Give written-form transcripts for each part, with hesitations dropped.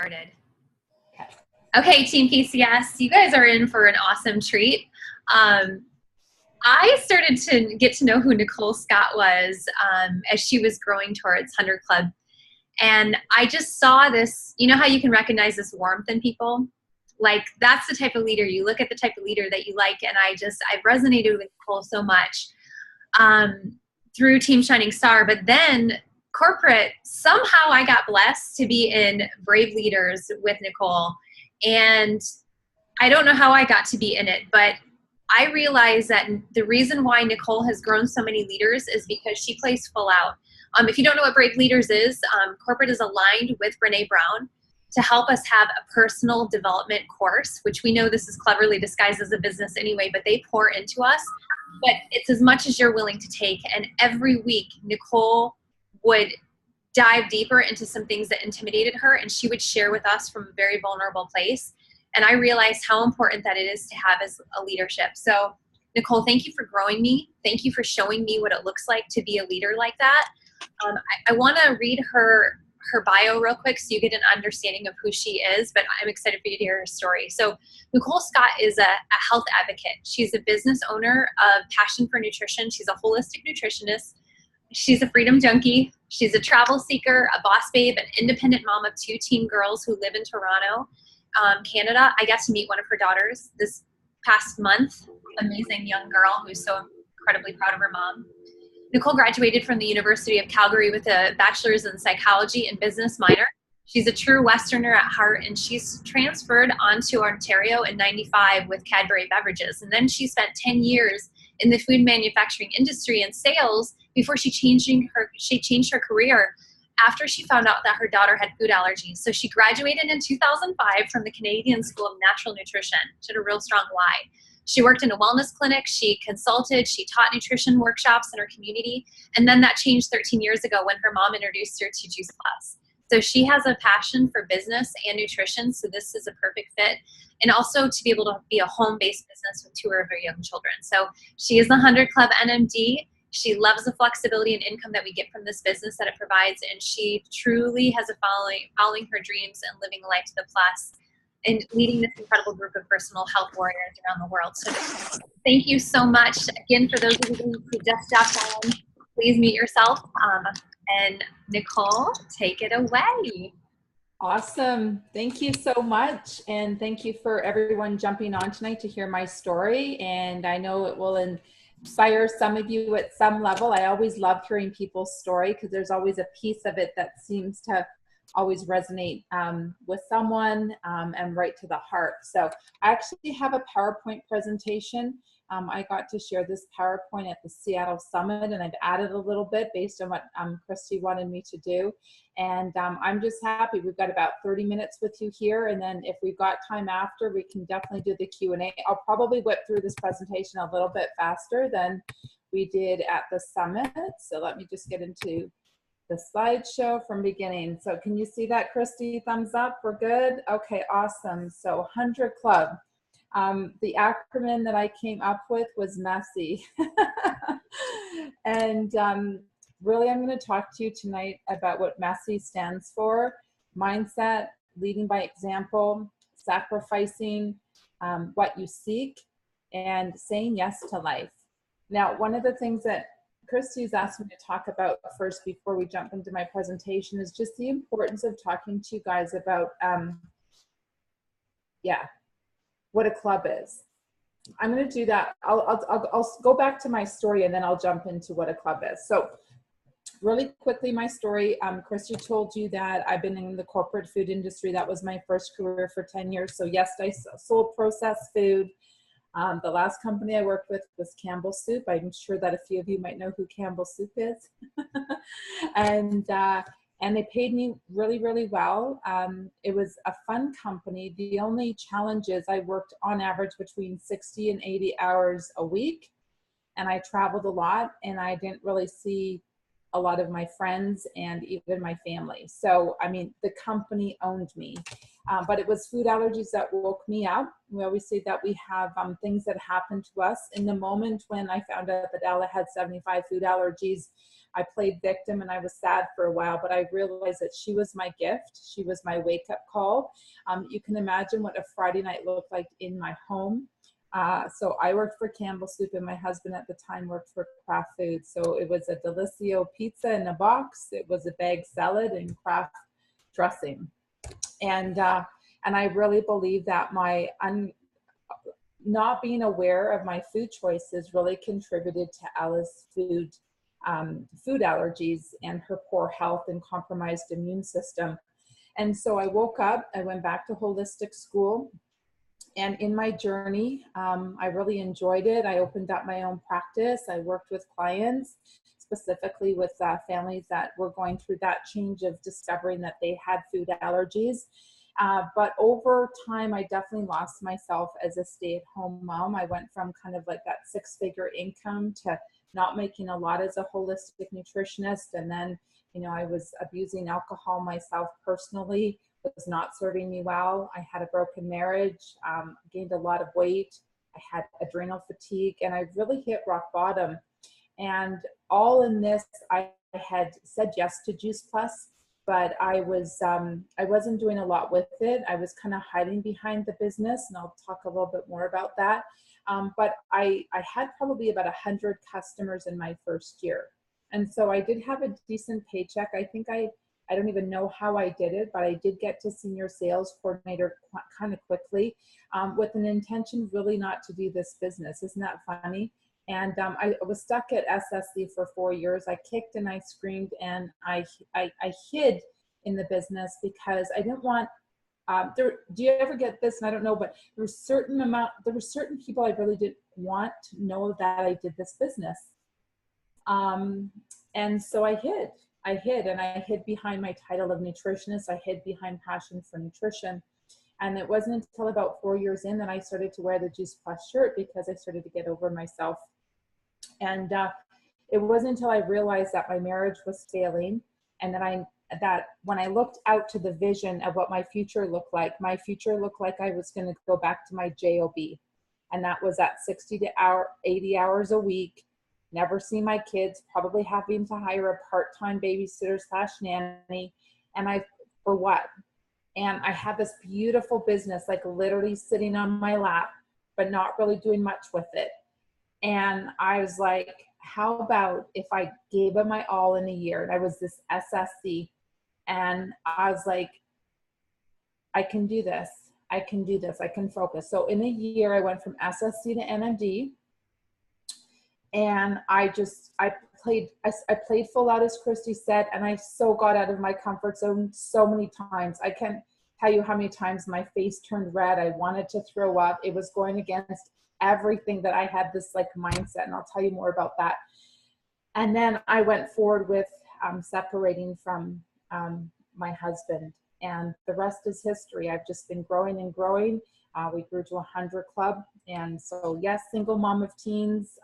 Started. Okay, Team PCS, you guys are in for an awesome treat. I started to get to know who Nicole Scott was as she was growing towards 100 Club. And I just saw this, you know how you can recognize this warmth in people? Like, that's the type of leader, you look at the type of leader that you like. And I've resonated with Nicole so much through Team Shining Star. But then corporate, somehow I got blessed to be in Brave Leaders with Nicole. And I don't know how I got to be in it, but I realized that the reason why Nicole has grown so many leaders is because she plays full out. If you don't know what Brave Leaders is, corporate is aligned with Brene Brown to help us have a personal development course, which we know this is cleverly disguised as a business anyway, but they pour into us. But it's as much as you're willing to take. And every week, Nicole would dive deeper into some things that intimidated her, and she would share with us from a very vulnerable place. And I realized how important that it is to have as a leadership. So Nicole, thank you for growing me. Thank you for showing me what it looks like to be a leader like that. I want to read her bio real quick so you get an understanding of who she is, but I'm excited for you to hear her story. So Nicole Scott is a health advocate. She's a business owner of Passion for Nutrition. She's a holistic nutritionist. She's a freedom junkie. She's a travel seeker, a boss babe, an independent mom of 2 teen girls who live in Toronto, Canada. I got to meet one of her daughters this past month. Amazing young girl who's so incredibly proud of her mom. Nicole graduated from the University of Calgary with a bachelor's in psychology and business minor. She's a true Westerner at heart, and she's transferred onto Ontario in '95 with Cadbury Beverages. And then she spent 10 years in the food manufacturing industry and sales before she changed her career after she found out that her daughter had food allergies. So she graduated in 2005 from the Canadian School of Natural Nutrition. She had a real strong why. She worked in a wellness clinic, she consulted, she taught nutrition workshops in her community, and then that changed 13 years ago when her mom introduced her to Juice Plus. So she has a passion for business and nutrition, so this is a perfect fit. And also to be able to be a home-based business with 2 of her young children. So she is the 100 Club NMD. She loves the flexibility and income that we get from this business that it provides, and she truly has a following her dreams and living a life to the plus and leading this incredible group of personal health warriors around the world. So thank you so much. Again, for those of you who just stopped on, please mute yourself. And Nicole, take it away. Awesome. Thank you so much. And thank you for everyone jumping on tonight to hear my story. And I know it will inspire some of you at some level. I always love hearing people's story because there's always a piece of it that seems to always resonate with someone and right to the heart. So I actually have a PowerPoint presentation. I got to share this PowerPoint at the Seattle Summit, and I've added a little bit based on what Christy wanted me to do. And I'm just happy. We've got about 30 minutes with you here, and then if we've got time after, we can definitely do the Q&A. I'll probably whip through this presentation a little bit faster than we did at the summit. So let me just get into the slideshow from beginning. So can you see that, Christy? Thumbs up, we're good? Okay, awesome. So 100 Club. The acronym that I came up with was MESSY. And really, I'm going to talk to you tonight about what MESSY stands for: mindset, leading by example, sacrificing what you seek, and saying yes to life. Now, one of the things that Christy's asked me to talk about first before we jump into my presentation is just the importance of talking to you guys about, what a club is. I'm going to do that. I'll go back to my story and then I'll jump into what a club is. So really quickly, my story, Christy told you that I've been in the corporate food industry. That was my first career for 10 years. So yes, I sold processed food. The last company I worked with was Campbell Soup. I'm sure that a few of you might know who Campbell Soup is. And they paid me really, really well. It was a fun company. The only challenge is I worked on average between 60 and 80 hours a week, and I traveled a lot, and I didn't really see a lot of my friends and even my family. So, I mean, the company owned me. But it was food allergies that woke me up. We always say that we have things that happen to us. In the moment when I found out that Ella had 75 food allergies, I played victim and I was sad for a while, but I realized that she was my gift. She was my wake-up call. You can imagine what a Friday night looked like in my home. So I worked for Campbell Soup, and my husband at the time worked for Kraft Foods. So it was a Delicio pizza in a box. It was a bag salad and Kraft dressing. And I really believe that my not being aware of my food choices really contributed to Ella's food allergies and her poor health and compromised immune system. And so I woke up, I went back to holistic school, and in my journey, I really enjoyed it. I opened up my own practice. I worked with clients, specifically with families that were going through that change of discovering that they had food allergies. But over time, I definitely lost myself as a stay-at-home mom. I went from kind of like that 6-figure income to not making a lot as a holistic nutritionist. And then, you know, I was abusing alcohol myself personally, was not serving me well. I had a broken marriage, gained a lot of weight. I had adrenal fatigue, and I really hit rock bottom. And all in this, I had said yes to Juice Plus, but I wasn't doing a lot with it. I was kind of hiding behind the business, and I'll talk a little bit more about that. But I had probably about 100 customers in my first year. And so I did have a decent paycheck. I think I don't even know how I did it, but I did get to senior sales coordinator kind of quickly, with an intention really not to do this business. Isn't that funny? And I was stuck at SSC for 4 years. I kicked and I screamed, and I hid in the business because I didn't want, do you ever get this? And I don't know, but there were certain people I really didn't want to know that I did this business. And so I hid, and I hid behind my title of nutritionist. I hid behind passion for nutrition. And it wasn't until about 4 years in that I started to wear the Juice Plus shirt, because I started to get over myself. And it wasn't until I realized that my marriage was failing, and that when I looked out to the vision of what my future looked like I was going to go back to my job. And that was at 60 to 80 hours a week, never see my kids, probably having to hire a part-time babysitter / nanny. And for what? And I had this beautiful business, like literally sitting on my lap, but not really doing much with it. And I was like, how about if I gave it my all in a year? And I was this SSC, and I was like, I can do this. I can do this. I can focus. So in a year, I went from SSC to NMD, and I played full out, as Christy said, and I so got out of my comfort zone so many times. I can't tell you how many times my face turned red. I wanted to throw up. It was going against everything that I had this like mindset, and I'll tell you more about that. And then I went forward with separating from my husband, and the rest is history. I've just been growing and growing. We grew to 100 club. And so yes, single mom of teens,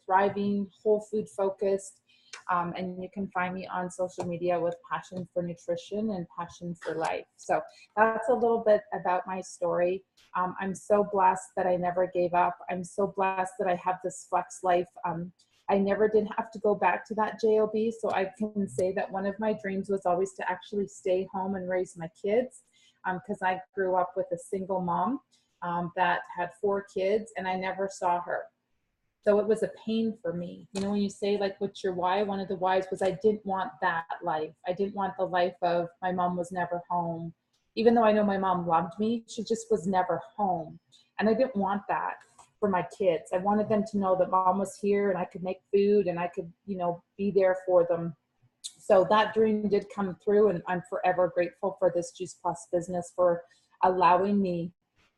thriving, whole food focused. And you can find me on social media with passion for nutrition and passion for life. So that's a little bit about my story. I'm so blessed that I never gave up. I'm so blessed that I have this flex life. I never did have to go back to that job. So I can say that one of my dreams was always to actually stay home and raise my kids, because I grew up with a single mom that had 4 kids, and I never saw her. So it was a pain for me. You know, when you say like, what's your why? One of the whys was I didn't want that life. I didn't want the life of my mom was never home. Even though I know my mom loved me, she just was never home. And I didn't want that for my kids. I wanted them to know that mom was here and I could make food and I could, you know, be there for them. So that dream did come through, and I'm forever grateful for this Juice Plus business for allowing me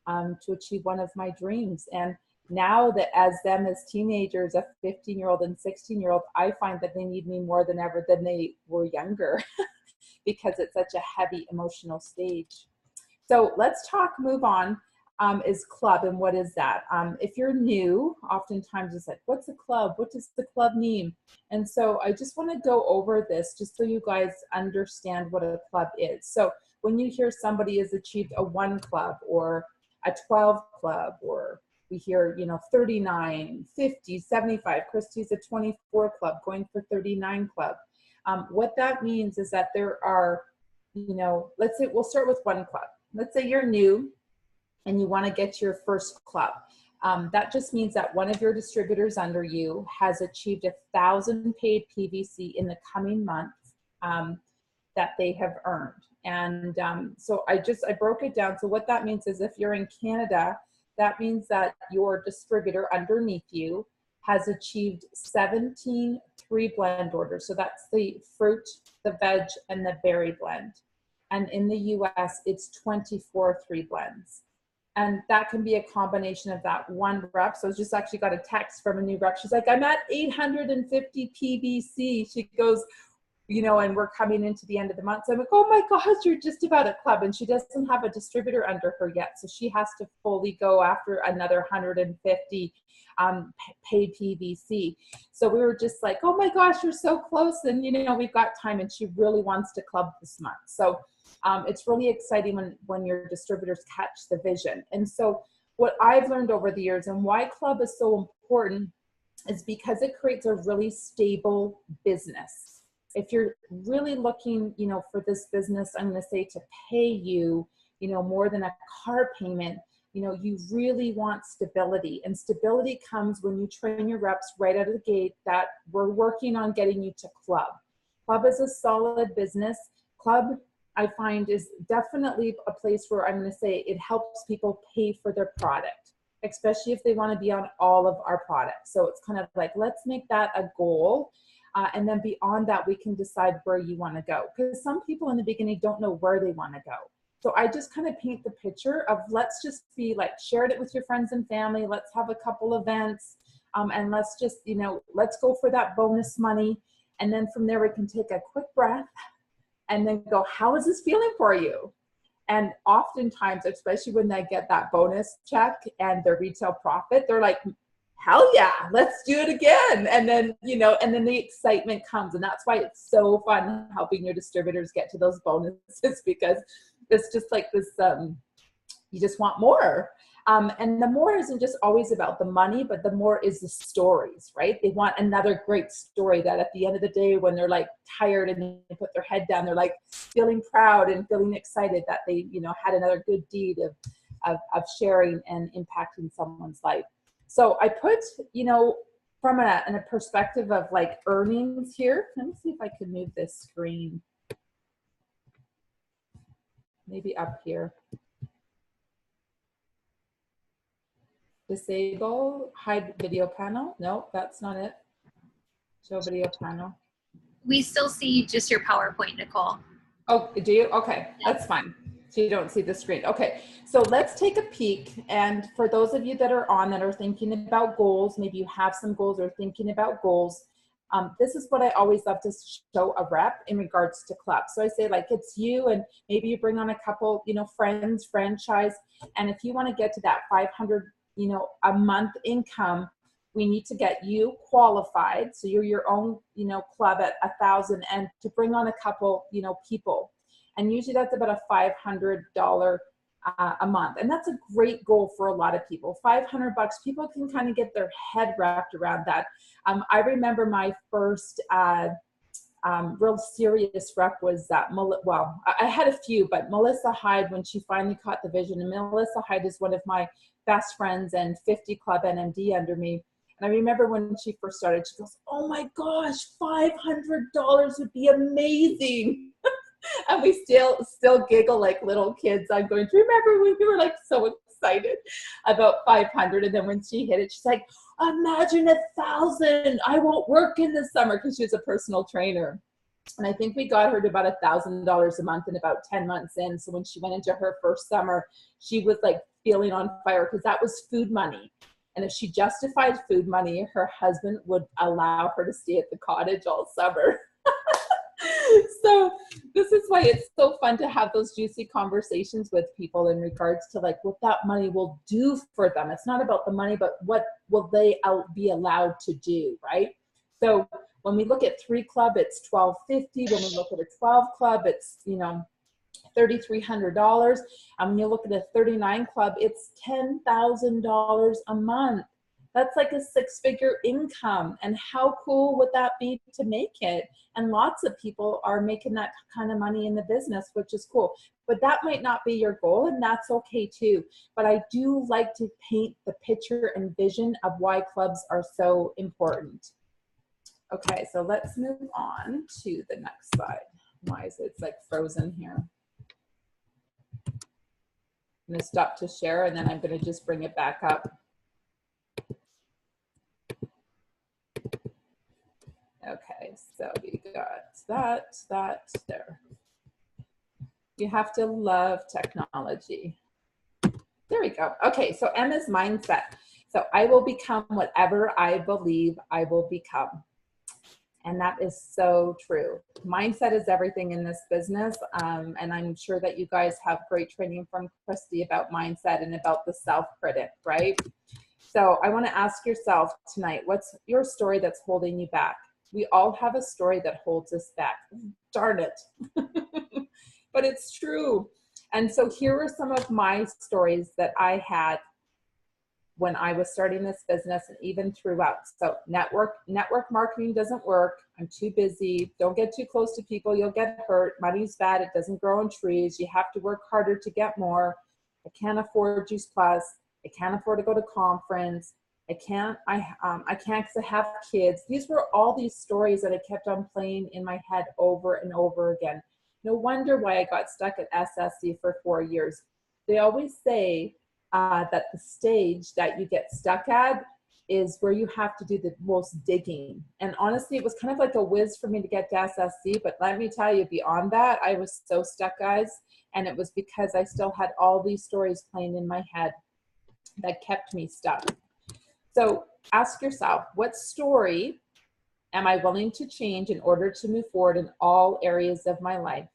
to achieve one of my dreams. And now that as teenagers, a 15-year-old and 16-year-old, I find that they need me more than ever than they were younger because it's such a heavy emotional stage. So let's move on, is club, and what is that? If you're new, oftentimes it's like, what's a club? What does the club mean? And so I just want to go over this just so you guys understand what a club is. So when you hear somebody has achieved a 1 club or a 12 club, or we hear, 39, 50, 75, Christy's a 24 club going for 39 club. What that means is that there are, let's say we'll start with 1 club. Let's say you're new and you want to get your first club. That just means that one of your distributors under you has achieved 1,000 paid PVC in the coming month that they have earned. And so I broke it down. So what that means is if you're in Canada, that means that your distributor underneath you has achieved 17 3-blend orders. So that's the fruit, the veg, and the berry blend. And in the US, it's 24 3-blends. And that can be a combination of that 1 rep. So I just actually got a text from a new rep. She's like, I'm at 850 PVC. She goes, and we're coming into the end of the month. So I'm like, oh my gosh, you're just about a club. And she doesn't have a distributor under her yet. So she has to fully go after another 150 paid PVC. So we were just like, oh my gosh, you're so close. And, we've got time. And she really wants to club this month. So it's really exciting when your distributors catch the vision. And so what I've learned over the years and why club is so important is because it creates a really stable business. If you're really looking, for this business, I'm going to say to pay you, more than a car payment, you really want stability. And stability comes when you train your reps right out of the gate that we're working on getting you to club. Club is a solid business. Club, I find, is definitely a place where I'm going to say it helps people pay for their product, especially if they want to be on all of our products. So it's kind of like, let's make that a goal. And then beyond that, we can decide where you want to go. Because some people in the beginning don't know where they want to go. So I just kind of paint the picture of let's just be like, share it with your friends and family. Let's have a couple events. And let's just, let's go for that bonus money. And then from there, we can take a quick breath and then go, how is this feeling for you? And oftentimes, especially when they get that bonus check and their retail profit, they're like, hell yeah, let's do it again. And then, and then the excitement comes. And that's why it's so fun helping your distributors get to those bonuses, because it's just like this, you just want more. And the more isn't just always about the money, but the more is the stories, right? They want another great story that at the end of the day, when they're like tired and they put their head down, they're like feeling proud and feeling excited that they, had another good deed of sharing and impacting someone's life. So I put, from a perspective of like earnings here. Let me see if I can move this screen. Maybe up here. Disable, hide video panel. No, that's not it. Show video panel. We still see just your PowerPoint, Nicole. Oh, do you? Okay, that's fine. So you don't see the screen. Okay, so let's take a peek. And for those of you that are on that are thinking about goals, maybe you have some goals or thinking about goals, this is what I always love to show a rep in regards to clubs. So I say, like, it's you, and maybe you bring on a couple, friends, franchise. And if you want to get to that 500, a month income, we need to get you qualified. So you're your own, club at 1,000, and to bring on a couple, people. And usually that's about a $500 a month. And that's a great goal for a lot of people. $500, people can kind of get their head wrapped around that. I remember my first real serious rep was that, well, I had a few, but Melissa Hyde, when she finally caught the vision, and Melissa Hyde is one of my best friends and 50 Club NMD under me. And I remember when she first started, she goes, oh my gosh, $500 would be amazing. And we still giggle like little kids. I'm going to remember when we were like so excited about 500. And then when she hit it, she's like, imagine 1,000. I won't work in the summer, because she was a personal trainer. And I think we got her to about $1,000 a month in about 10 months in. So when she went into her first summer, she was like feeling on fire, because that was food money. And if she justified food money, her husband would allow her to stay at the cottage all summer. So this is why it's so fun to have those juicy conversations with people in regards to like what that money will do for them. It's not about the money, but what will they be allowed to do, right? So when we look at 3 club, it's $1,250. When we look at a 12 club, it's, $3,300. When you look at a 39 club, it's $10,000 a month. That's like a six-figure income. And how cool would that be to make it? And lots of people are making that kind of money in the business, which is cool. But that might not be your goal, and that's okay too. But I do like to paint the picture and vision of why clubs are so important. Okay, so let's move on to the next slide. Why is it, it's like frozen here? I'm gonna stop to share, and then I'm gonna just bring it back up. Okay, so we got that, there. You have to love technology. There we go. Okay, so Emma's mindset. So I will become whatever I believe I will become. And that is so true. Mindset is everything in this business. And I'm sure that you guys have great training from Christy about mindset and about the self-critic, right? So I want to ask yourself tonight, what's your story that's holding you back? We all have a story that holds us back. Darn it. But it's true. And so here are some of my stories that I had when I was starting this business and even throughout. So network marketing doesn't work. I'm too busy. Don't get too close to people. You'll get hurt. Money's bad. It doesn't grow on trees. You have to work harder to get more. I can't afford Juice Plus. I can't afford to go to conference. I can't because I have kids. These were all these stories that I kept on playing in my head over and over again. No wonder why I got stuck at SSC for 4 years. They always say that the stage that you get stuck at is where you have to do the most digging. And honestly, it was kind of like a whiz for me to get to SSC, but let me tell you, beyond that, I was so stuck, guys. And it was because I still had all these stories playing in my head that kept me stuck. So ask yourself, what story am I willing to change in order to move forward in all areas of my life?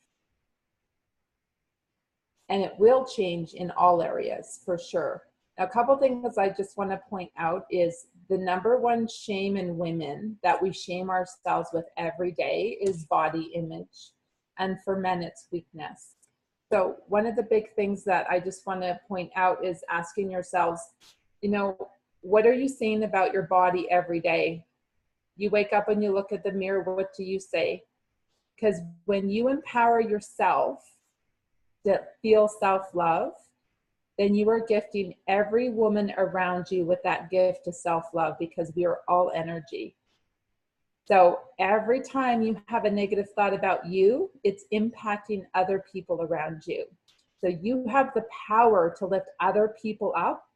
And it will change in all areas for sure. Now, a couple things I just want to point out is the #1 shame in women that we shame ourselves with every day is body image. And for men, it's weakness. So one of the big things that I just want to point out is asking yourselves, you know, what are you saying about your body every day? You wake up and you look at the mirror, what do you say? Because when you empower yourself to feel self-love, then you are gifting every woman around you with that gift of self-love, because we are all energy. So every time you have a negative thought about you, it's impacting other people around you. So you have the power to lift other people up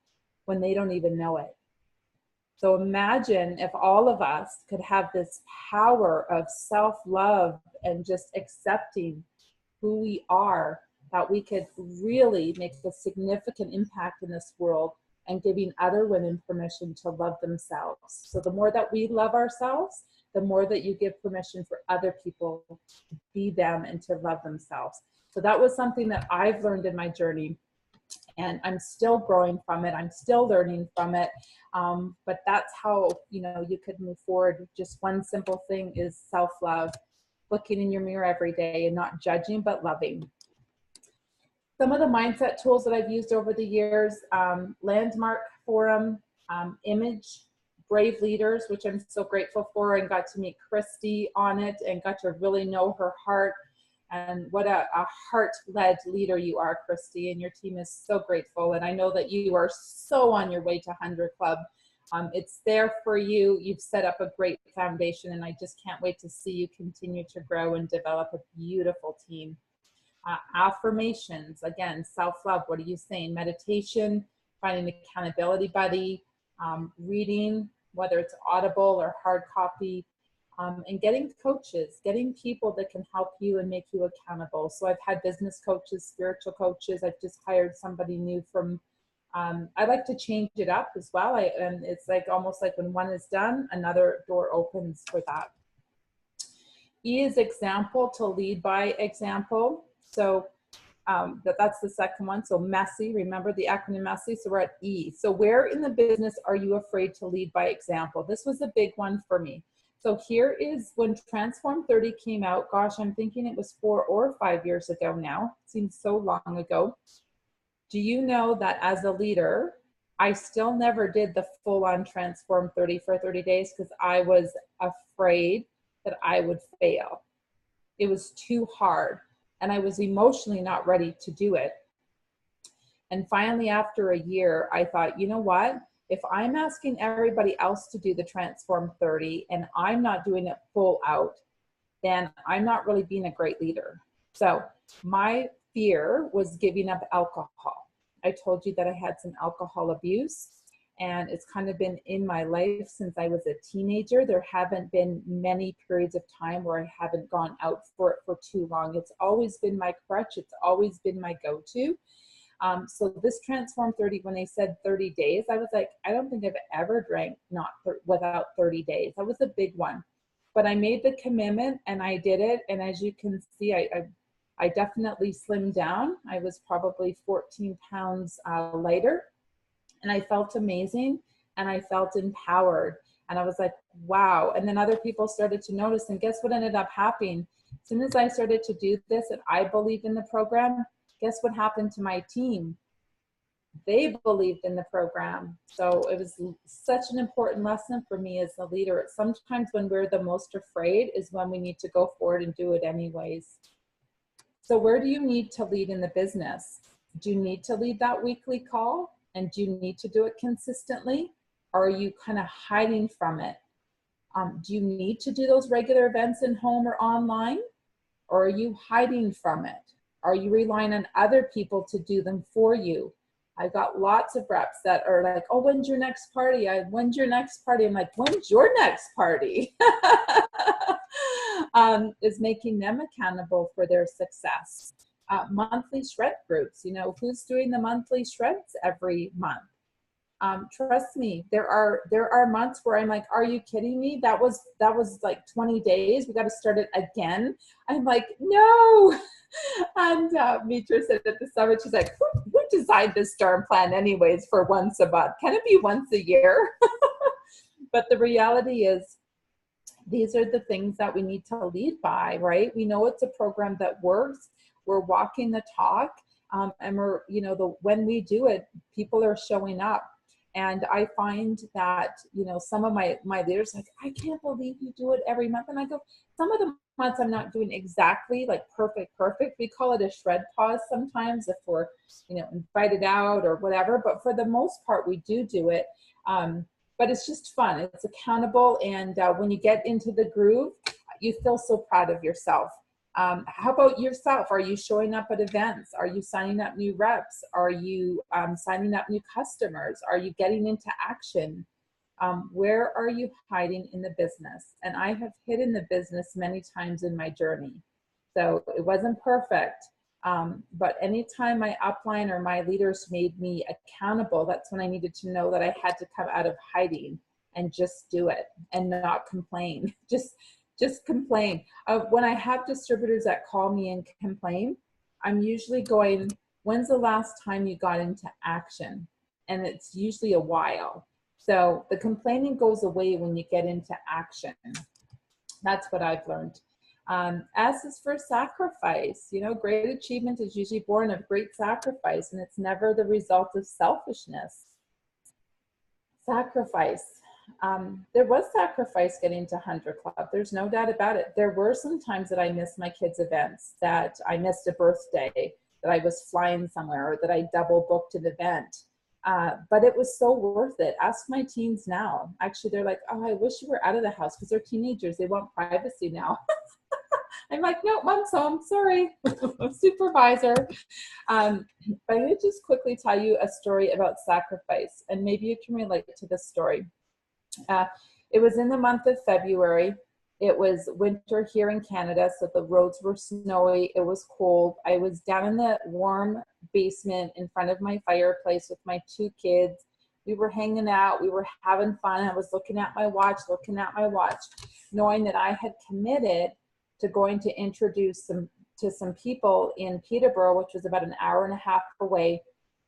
when they don't even know it. So imagine if all of us could have this power of self-love and just accepting who we are, that we could really make a significant impact in this world and giving other women permission to love themselves. So the more that we love ourselves, the more that you give permission for other people to be them and to love themselves. So that was something that I've learned in my journey. And I'm still growing from it. I'm still learning from it. But that's how, you know, you could move forward. Just one simple thing is self-love, looking in your mirror every day and not judging, but loving. Some of the mindset tools that I've used over the years, Landmark Forum, Image, Brave Leaders, which I'm so grateful for, and got to meet Christy on it and got to really know her heart. And what a heart-led leader you are, Christy, and your team is so grateful. And I know that you are so on your way to 100 Club. It's there for you. You've set up a great foundation, and I just can't wait to see you continue to grow and develop a beautiful team. Affirmations, again, self-love, what are you saying? Meditation, finding an accountability buddy, reading, whether it's Audible or hard copy, and getting coaches, getting people that can help you and make you accountable. So I've had business coaches, spiritual coaches. I've just hired somebody new from, I like to change it up as well. And it's like almost like when one is done, another door opens for that. E is example, to lead by example. So that's the second one. So messy, remember the acronym messy. So we're at E. So where in the business are you afraid to lead by example? This was a big one for me. So here is when Transform 30 came out. Gosh, I'm thinking it was 4 or 5 years ago now. It seems so long ago. Do you know that as a leader, I still never did the full on Transform 30 for 30 days because I was afraid that I would fail. It was too hard and I was emotionally not ready to do it. And finally, after a year, I thought, you know what? If I'm asking everybody else to do the Transform 30 and I'm not doing it full out, then I'm not really being a great leader. So my fear was giving up alcohol. I told you that I had some alcohol abuse, and it's kind of been in my life since I was a teenager. There haven't been many periods of time where I haven't gone out for it for too long. It's always been my crutch. It's always been my go-to. So this Transform 30, when they said 30 days, I was like, I don't think I've ever drank without 30 days. That was a big one. But I made the commitment and I did it. And as you can see, I definitely slimmed down. I was probably 14 pounds lighter, and I felt amazing and I felt empowered. And I was like, wow. And then other people started to notice. And guess what ended up happening? As soon as I started to do this and I believed in the program, guess what happened to my team? They believed in the program. So it was such an important lesson for me as a leader. Sometimes when we're the most afraid is when we need to go forward and do it anyways. So where do you need to lead in the business? Do you need to lead that weekly call? And do you need to do it consistently? Or are you kind of hiding from it? Do you need to do those regular events in home or online? Or are you hiding from it? Are you relying on other people to do them for you? I've got lots of reps that are like, oh, when's your next party? When's your next party? I'm like, when's your next party? Is making them accountable for their success. Monthly shred groups, who's doing the monthly shreds every month? Trust me, there are months where I'm like, are you kidding me? That was like 20 days. We got to start it again. I'm like, no. And Mitra said at the summit, she's like, who designed this darn plan anyways for once a month? Can it be once a year? But the reality is, these are the things that we need to lead by, right? We know it's a program that works. We're walking the talk, and we're, when we do it, people are showing up. And I find that, some of my leaders like, I can't believe you do it every month. And I go, some of the months I'm not doing exactly like perfect. We call it a shred pause sometimes if we're, invited out or whatever. But for the most part, we do it. But it's just fun. It's accountable. And when you get into the groove, you feel so proud of yourself. How about yourself? Are you showing up at events? Are you signing up new reps? Are you signing up new customers? Are you getting into action? Where are you hiding in the business? And I have hidden the business many times in my journey. So it wasn't perfect. But anytime my upline or my leaders made me accountable, that's when I needed to know that I had to come out of hiding and just do it and not complain. Just complain. When I have distributors that call me and complain, I'm usually going, when's the last time you got into action? And it's usually a while. So the complaining goes away when you get into action. That's what I've learned. S is for sacrifice. Great achievement is usually born of great sacrifice, and it's never the result of selfishness. Sacrifice. There was sacrifice getting to 100 Club. There's no doubt about it. There were some times that I missed my kids' events, that I missed a birthday, that I was flying somewhere, or that I double booked an event. But it was so worth it. Ask my teens now. Actually, they're like, oh, I wish you were out of the house, because they're teenagers. They want privacy now. I'm like, no, mom's home. Sorry, supervisor. But I'm going to just quickly tell you a story about sacrifice, and maybe you can relate to this story. It was in the month of February. It was winter here in Canada, so the roads were snowy. It was cold. I was down in the warm basement in front of my fireplace with my 2 kids. We were hanging out. We were having fun. I was looking at my watch, knowing that I had committed to going to introduce some people in Peterborough, which was about an hour and a half away.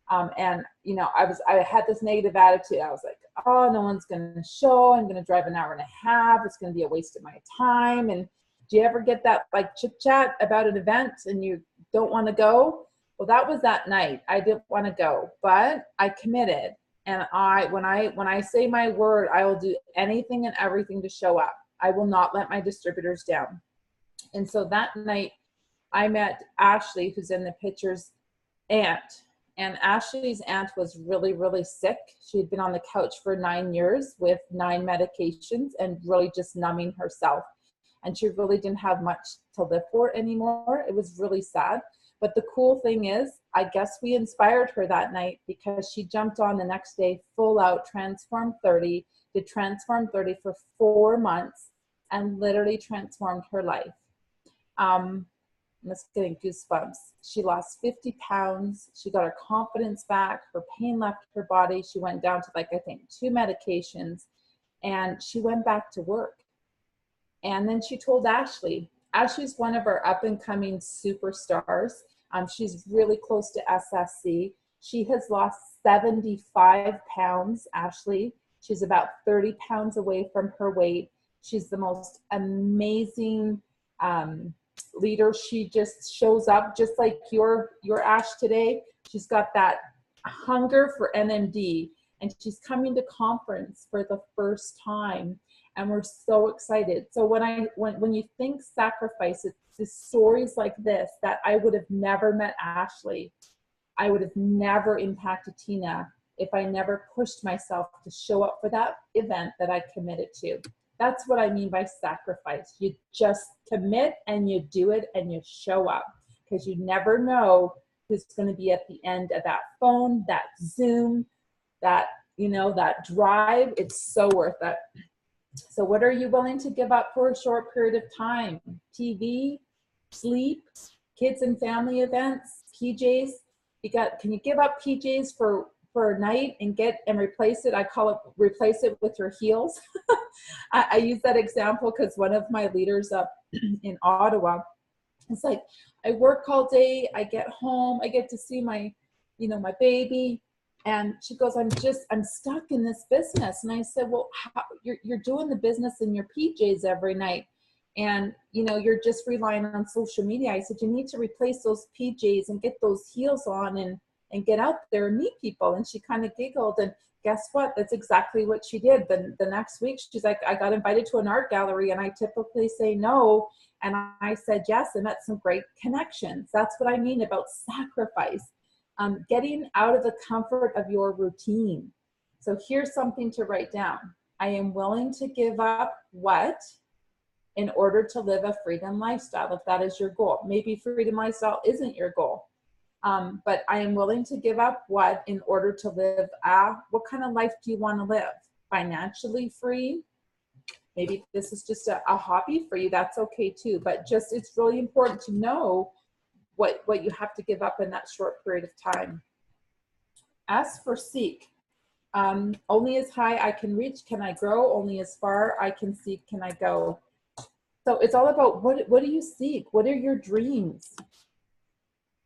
And I had this negative attitude. I was like, oh, no one's going to show. I'm going to drive an hour and a half. It's going to be a waste of my time. And do you ever get that like chit chat about an event and you don't want to go? Well, that was that night. I didn't want to go, but I committed. And when I say my word, I will do anything and everything to show up. I will not let my distributors down. And so that night I met Ashley, who's in the pictures, aunt. And Ashley's aunt was really, really sick. She had been on the couch for 9 years with 9 medications and really just numbing herself. And she really didn't have much to live for anymore. It was really sad. But the cool thing is, I guess we inspired her that night because she jumped on the next day full out Transform 30, did Transform 30 for 4 months and literally transformed her life. I'm just getting goosebumps. She lost 50 pounds. She got her confidence back. Her pain left her body. She went down to, like, I think 2 medications, and she went back to work. And then she told Ashley. Ashley's one of our up and coming superstars. She's really close to SSC. She has lost 75 pounds, Ashley. She's about 30 pounds away from her weight. She's the most amazing leader. She just shows up just like your Ash today. She's got that hunger for NMD, and she's coming to conference for the first time, and we're so excited. So when you think sacrifice, it's the stories like this that I would have never met Ashley. I would have never impacted Tina if I never pushed myself to show up for that event that I committed to. That's what I mean by sacrifice. You just commit and you do it and you show up, because you never know who's going to be at the end of that phone, that Zoom, that, that drive. It's so worth it. So what are you willing to give up for a short period of time? TV, sleep, kids and family events, PJs. Can you give up PJs for a night and replace it? I call it replace it with your heels. I use that example because one of my leaders up in Ottawa, it's like, I work all day, I get home, I get to see my baby. And she goes, I'm stuck in this business. And I said, well, you're doing the business in your PJs every night. And, you're just relying on social media. I said, you need to replace those PJs and get those heels on and get out there and meet people. And she kind of giggled. And guess what? That's exactly what she did. The next week, she's like, I got invited to an art gallery, and I typically say no. And I said yes, and met some great connections. That's what I mean about sacrifice. Getting out of the comfort of your routine. So here's something to write down. I am willing to give up what in order to live a freedom lifestyle, if that is your goal. Maybe freedom lifestyle isn't your goal, but I am willing to give up what in order to live what kind of life do you want to live? Financially free? Maybe this is just a hobby for you. That's okay too, but it's really important to know what you have to give up in that short period of time. Ask for seek. Only as high I can reach can I grow. Only as far I can seek can I go. So it's all about what do you seek? What are your dreams?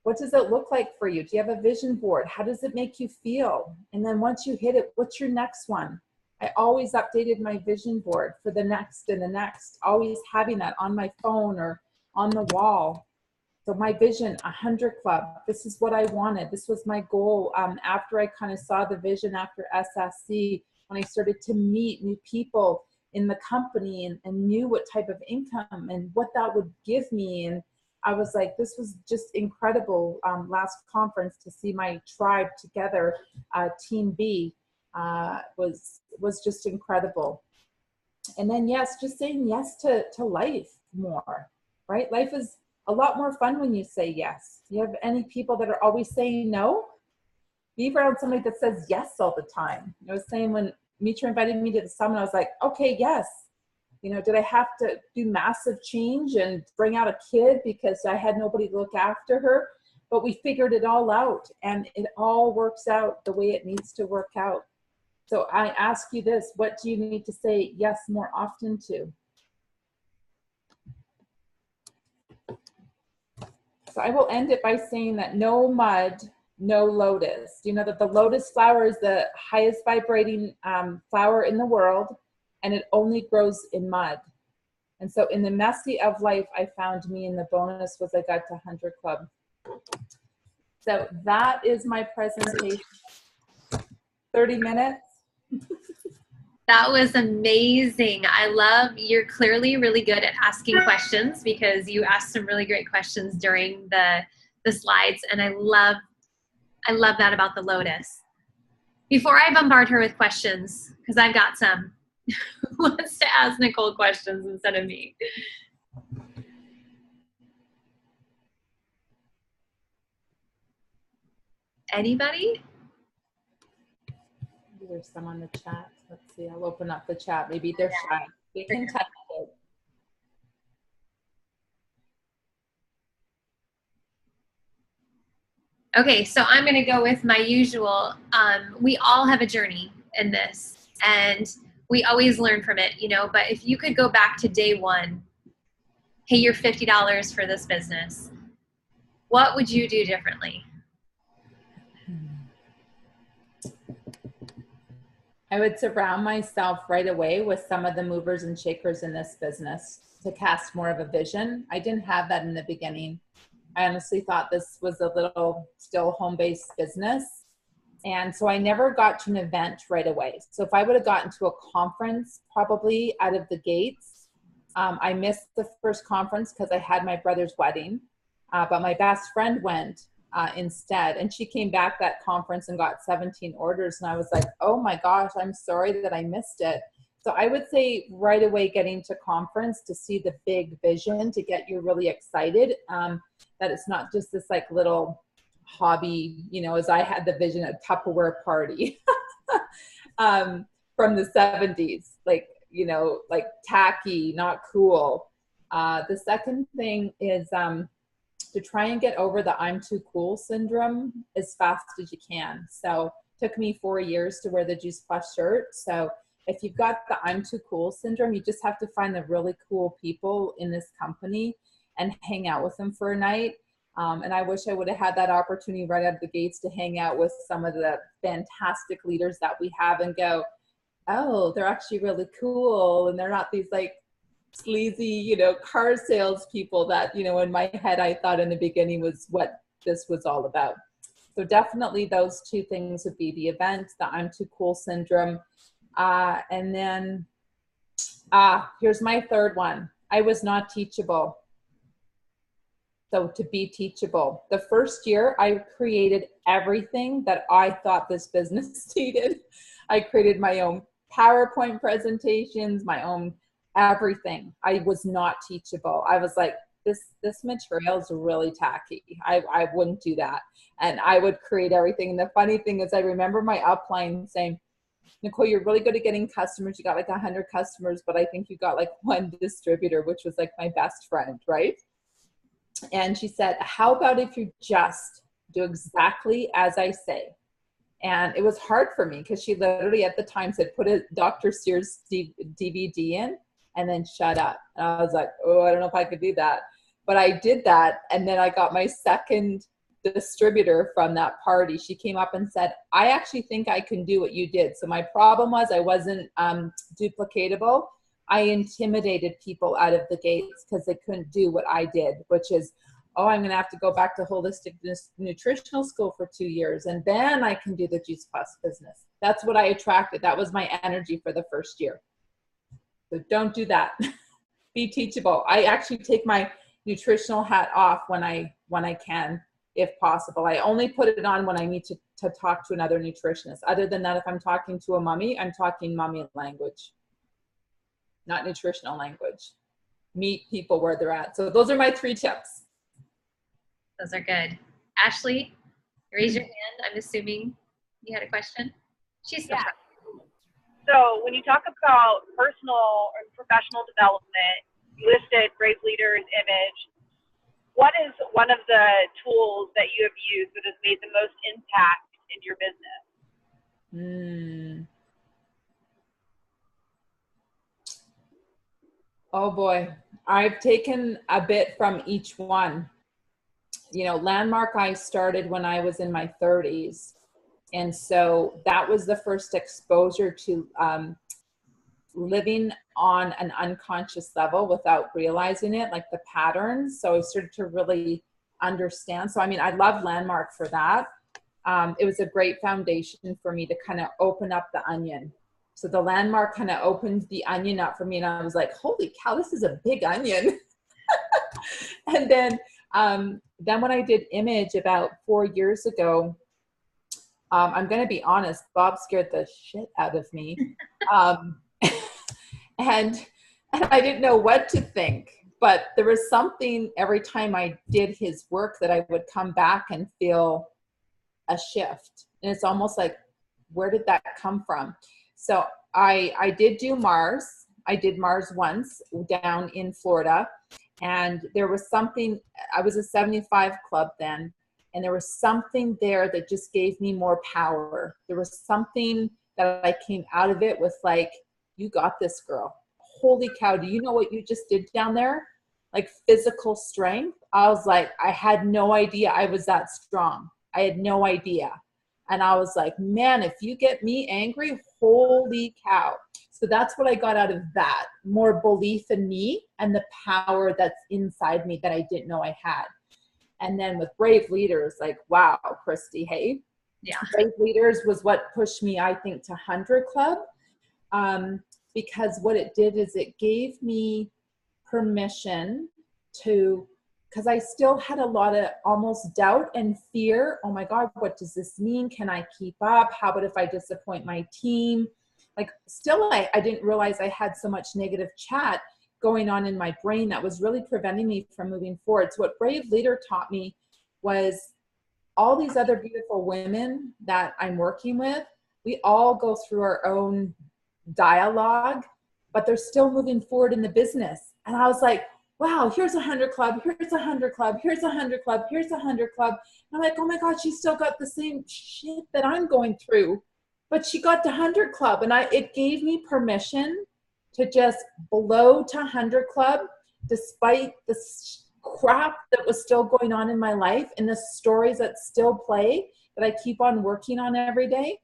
What does it look like for you? Do you have a vision board? How does it make you feel? And then once you hit it, what's your next one? I always updated my vision board for the next and the next, always having that on my phone or on the wall. So my vision, 100 Club, this is what I wanted. This was my goal after I kind of saw the vision after SSC, when I started to meet new people in the company and knew what type of income and what that would give me. And I was like, this was just incredible. Last conference to see my tribe together, Team B, was just incredible. And then yes, just saying yes to life more, right? Life is a lot more fun when you say yes. You have any people that are always saying no? Be around somebody that says yes all the time. I was saying when Mitra invited me to the summit, I was like, okay, yes. Did I have to do massive change and bring out a kid because I had nobody to look after her? But we figured it all out, and it all works out the way it needs to work out. So I ask you this, what do you need to say yes more often to? So I will end it by saying that no mud no lotus. Do you know that the lotus flower is the highest vibrating flower in the world, and it only grows in mud? And so in the messy of life, I found me, and the bonus was I got to 100 Club. So that is my presentation. 30 minutes. That was amazing. You're clearly really good at asking questions, because you asked some really great questions during the slides. And I love that about the lotus. Before I bombard her with questions, because I've got some, who wants to ask Nicole questions instead of me? Anybody? Maybe there's some on the chat. Let's see. I'll open up the chat. Maybe they're shy. They can type it. Okay, so I'm going to go with my usual. We all have a journey in this, and we always learn from it, you know. But if you could go back to day one, hey, you're $50 for this business, what would you do differently? I would surround myself right away with some of the movers and shakers in this business to cast more of a vision. I didn't have that in the beginning. I honestly thought this was a little still home-based business. And so I never got to an event right away. So if I would have gotten to a conference probably out of the gates, I missed the first conference because I had my brother's wedding, but my best friend went instead. And she came back that conference and got 17 orders. And I was like, oh my gosh, I'm sorry that I missed it. So I would say right away getting to conference to see the big vision, to get you really excited, that it's not just this like little hobby, you know, as I had the vision, a Tupperware party from the 70s, like, you know, like tacky, not cool. The second thing is to try and get over the I'm too cool syndrome as fast as you can. So it took me 4 years to wear the Juice Plus shirt. So if you've got the I'm too cool syndrome, you just have to find the really cool people in this company and hang out with them for a night. And I wish I would have had that opportunity right out of the gates to hang out with some of the fantastic leaders that we have and go, oh, they're actually really cool. And they're not these like sleazy, you know, car salespeople that, you know, in my head, I thought in the beginning was what this was all about. So definitely those two things would be the event, the I'm too cool syndrome. And then here's my third one. I was not teachable. So to be teachable. The first year I created everything that I thought this business needed. I created my own PowerPoint presentations, my own everything. I was not teachable. I was like, this material is really tacky. I wouldn't do that. And I would create everything. And the funny thing is I remember my upline saying, Nicole, you're really good at getting customers. You got like 100 customers, but I think you got like one distributor, which was like my best friend, right? And she said, how about if you just do exactly as I say? And it was hard for me because she literally at the time said, put a Dr. Sears DVD in and then shut up. And I was like, oh, I don't know if I could do that. But I did that. And then I got my second distributor from that party. She came up and said, I actually think I can do what you did. So my problem was I wasn't duplicatable. I intimidated people out of the gates because they couldn't do what I did, which is, oh, I'm going to have to go back to holistic nutritional school for 2 years, and then I can do the Juice Plus business. That's what I attracted. That was my energy for the first year. So don't do that. Be teachable. I actually take my nutritional hat off when I can, if possible. I only put it on when I need to talk to another nutritionist. Other than that, if I'm talking to a mummy, I'm talking mummy language, not nutritional language. Meet people where they're at. So those are my 3 tips. Those are good. Ashley, raise your hand. I'm assuming you had a question. She's yeah. So when you talk about personal or professional development, you listed Brave Leaders image. What is one of the tools that you have used that has made the most impact in your business? Oh boy, I've taken a bit from each one. Landmark I started when I was in my 30s. And so that was the first exposure to living on an unconscious level without realizing it, like the patterns. So I started to really understand. So, I love Landmark for that. It was a great foundation for me to kind of open up the onion. So the Landmark kind of opened the onion up for me, and I was like, holy cow, this is a big onion. And then when I did Image about 4 years ago, I'm going to be honest, Bob scared the shit out of me. And I didn't know what to think, but there was something every time I did his work that I would come back and feel a shift. And it's almost like, where did that come from? So I did do Mars. I did Mars once down in Florida, and there was something, I was a 75 club then, and there was something there that just gave me more power. There was something that I came out of it with, like, you got this, girl. Holy cow, do you know what you just did down there? Like physical strength. I was like, I had no idea I was that strong. I had no idea. And I was like, man, if you get me angry, holy cow. So that's what I got out of that. More belief in me and the power that's inside me that I didn't know I had. And then with Brave Leaders, like, wow, Christy, hey. Yeah. Brave Leaders was what pushed me, I think, to 100 Club. Because what it did is it gave me permission to, because I still had a lot of almost doubt and fear. Oh my God, what does this mean? Can I keep up? How about if I disappoint my team? Like, still, I didn't realize I had so much negative chat going on in my brain that was really preventing me from moving forward. So what Brave Leader taught me was all these other beautiful women that I'm working with, we all go through our own dialogue, but they're still moving forward in the business. And I was like, wow, here's 100 Club, here's 100 Club, here's 100 Club, here's 100 Club. And I'm like, oh my God, she still got the same shit that I'm going through, but she got to 100 Club. And it gave me permission to just blow to 100 Club, despite the crap that was still going on in my life and the stories that still play that I keep on working on every day.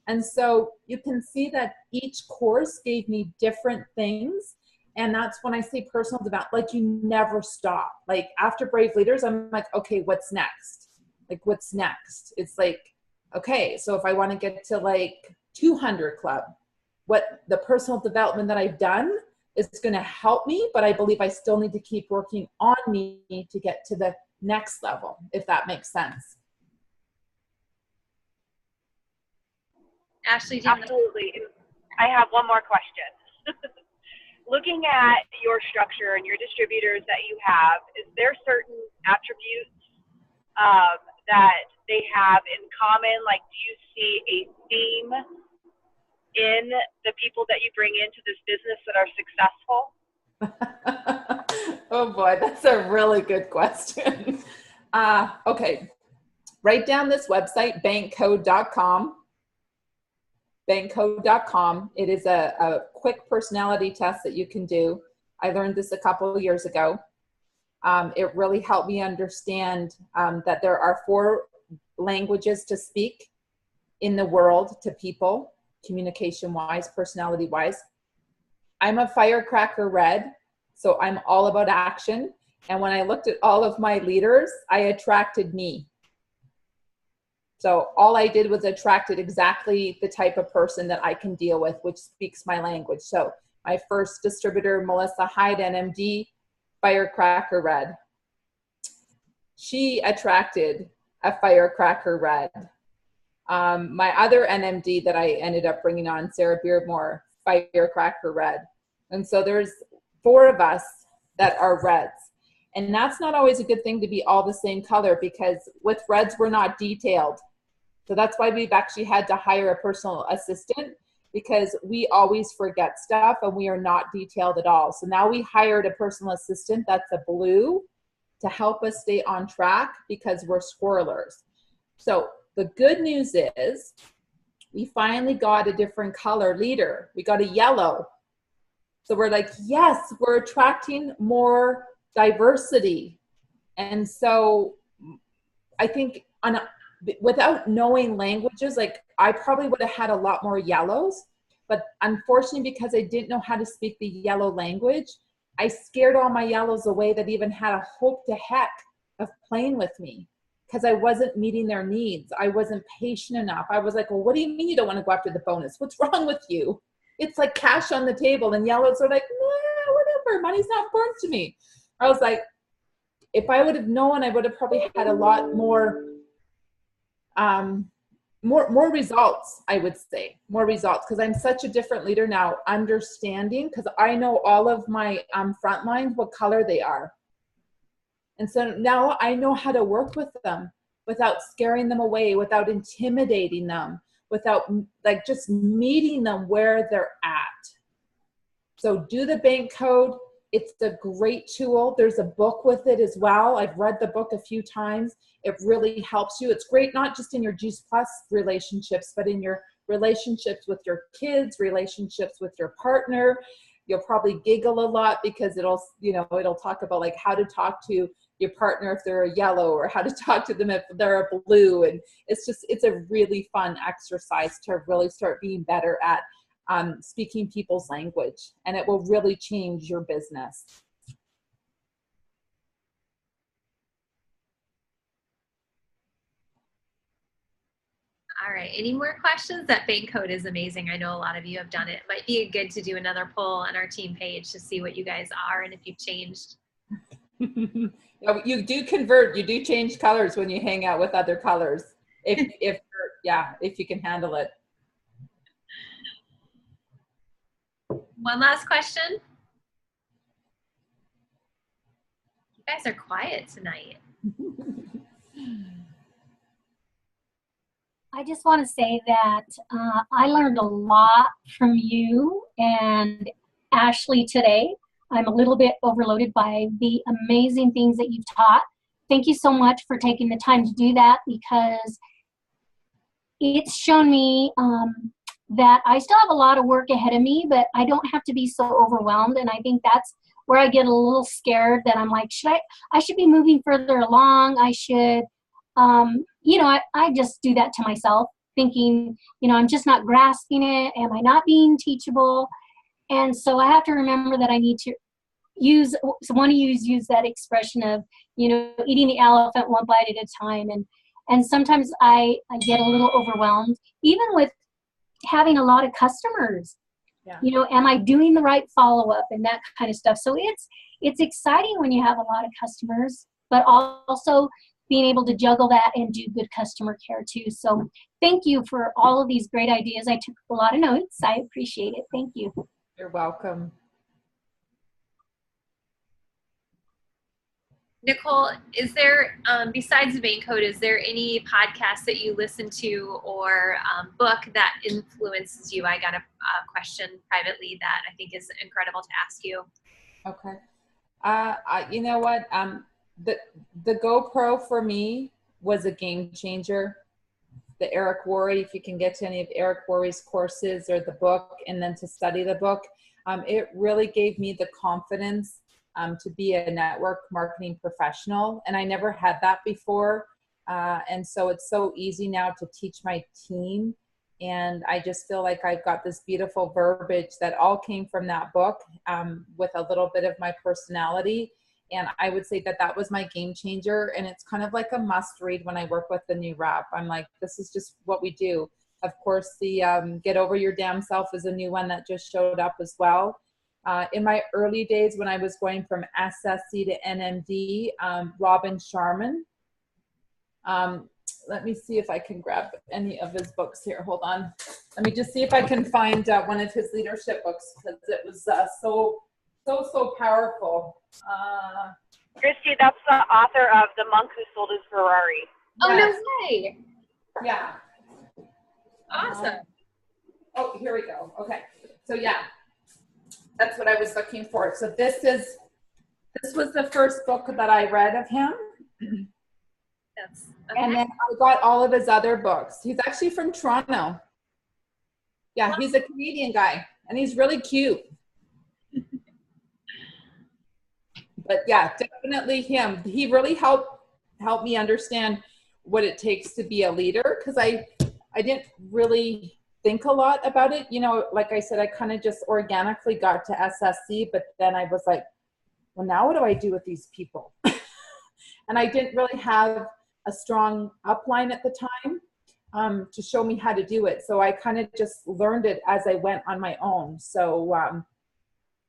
And so you can see that each course gave me different things. And that's when I say personal development, like, you never stop. Like, after Brave Leaders, I'm like, okay, what's next? Like, what's next? It's like, okay, so if I want to get to like 200 Club, what the personal development that I've done is going to help me, but I believe I still need to keep working on me to get to the next level, if that makes sense. Ashley, Absolutely. I have one more question. Looking at your structure and your distributors that you have, is there certain attributes that they have in common? Like, do you see a theme in the people that you bring into this business that are successful? Oh boy, that's a really good question. Okay, write down this website, bankcode.com. bankcode.com. It is a quick personality test that you can do. I learned this a couple of years ago. It really helped me understand that there are 4 languages to speak in the world to people, communication-wise, personality-wise. I'm a firecracker red, so I'm all about action. And when I looked at all of my leaders, I attracted me. So all I did was attracted exactly the type of person that I can deal with, which speaks my language. So my first distributor, Melissa Hyde, NMD, firecracker red. She attracted a firecracker red. My other NMD that I ended up bringing on, Sarah Beardmore, firecracker red. And so there's 4 of us that are reds. And that's not always a good thing to be all the same color, because with reds, we're not detailed. So that's why we've actually had to hire a personal assistant, because we always forget stuff and we are not detailed at all. So now we hired a personal assistant that's a blue to help us stay on track, because we're squirrelers. So the good news is we finally got a different color leader. We got a yellow. So we're like, yes, we're attracting more diversity. And so I think without knowing languages, like I probably would have had a lot more yellows, but unfortunately, because I didn't know how to speak the yellow language, I scared all my yellows away that even had a hope to heck of playing with me, because I wasn't meeting their needs. I wasn't patient enough. I was like, well, what do you mean you don't want to go after the bonus? What's wrong with you? It's like cash on the table. And yellows are like, nah, whatever, money's not important to me. I was like, if I would have known, I would have probably had a lot more, more results, I would say, more results, because I'm such a different leader now, understanding, because I know all of my front lines, what color they are. And so now I know how to work with them without scaring them away, without intimidating them, without like just meeting them where they're at. So do the bank code. It's a great tool. There's a book with it as well. I've read the book a few times. It really helps you. It's great not just in your Juice Plus relationships, but in your relationships with your kids, relationships with your partner. You'll probably giggle a lot because it'll talk about like how to talk to your partner if they're a yellow, or how to talk to them if they're a blue. And it's a really fun exercise to really start being better at speaking people's language, and it will really change your business. All right. Any more questions? That bank code is amazing. I know a lot of you have done it. It might be good to do another poll on our team page to see what you guys are and if you've changed. You do convert. You do change colors when you hang out with other colors. If you can handle it. One last question. You guys are quiet tonight. I just want to say that I learned a lot from you and Ashley today. I'm a little bit overloaded by the amazing things that you've taught. Thank you so much for taking the time to do that, because it's shown me that I still have a lot of work ahead of me, but I don't have to be so overwhelmed. And I think that's where I get a little scared, that I'm like, I should be moving further along. I should, I just do that to myself, thinking, I'm just not grasping it. Am I not being teachable? And so I have to remember that I need to use that expression of, eating the elephant one bite at a time. And sometimes I get a little overwhelmed, even with having a lot of customers. Yeah. Am I doing the right follow-up and that kind of stuff? So it's exciting when you have a lot of customers, but also being able to juggle that and do good customer care too. So thank you for all of these great ideas. I took a lot of notes. I appreciate it. Thank you. You're welcome. Nicole, is there, besides the bank code, is there any podcast that you listen to or book that influences you? I got a question privately that I think is incredible to ask you. Okay. You know what? The GoPro for me was a game changer. The Eric Worre, if you can get to any of Eric Worre's courses or the book, and then to study the book, it really gave me the confidence to be a network marketing professional. And I never had that before. And so it's so easy now to teach my team. And I just feel like I've got this beautiful verbiage that all came from that book with a little bit of my personality. And I would say that was my game changer. And it's kind of like a must read when I work with the new rep. I'm like, this is just what we do. Of course, the Get Over Your Damn Self is a new one that just showed up as well. In my early days when I was going from SSC to NMD, Robin Sharman. Let me see if I can grab any of his books here. Hold on. Let me just see if I can find one of his leadership books, because it was so powerful. Christy, that's the author of The Monk Who Sold His Ferrari. Oh, Yes. no way. Yeah. Awesome. Oh, here we go. Okay. So yeah, that's what I was looking for. So this was the first book that I read of him. Okay. And then I got all of his other books. He's actually from Toronto. Yeah, he's a Canadian guy, and he's really cute. But yeah, definitely him. He really helped me understand what it takes to be a leader, because I didn't really think a lot about it. You know, like I said, I kind of just organically got to SSC, but then I was like, well, now what do I do with these people? And I didn't really have a strong upline at the time to show me how to do it. So I kind of just learned it as I went on my own. So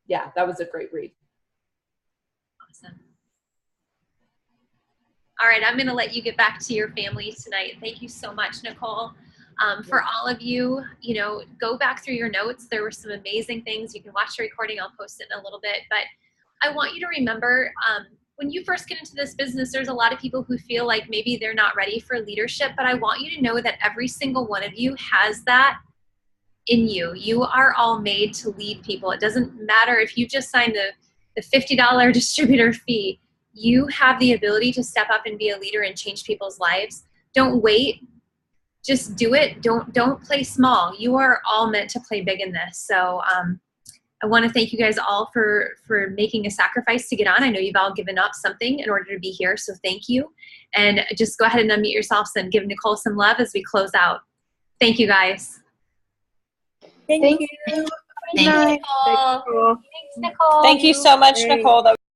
yeah, that was a great read. Awesome. All right, I'm going to let you get back to your family tonight. Thank you so much, Nicole. For all of you, you know, go back through your notes. There were some amazing things. You can watch the recording. I'll post it in a little bit. But I want you to remember, when you first get into this business, there's a lot of people who feel like maybe they're not ready for leadership. But I want you to know that every single one of you has that in you. You are all made to lead people. It doesn't matter if you just signed the $50 distributor fee. You have the ability to step up and be a leader and change people's lives. Don't wait. Just do it. Don't play small. You are all meant to play big in this. So I want to thank you guys all for making a sacrifice to get on. I know you've all given up something in order to be here, so thank you. And just go ahead and unmute yourselves and give Nicole some love as we close out. Thank you, guys. Thank you. Thank you. Thank you. Thanks, Nicole. Thank you so much, Nicole.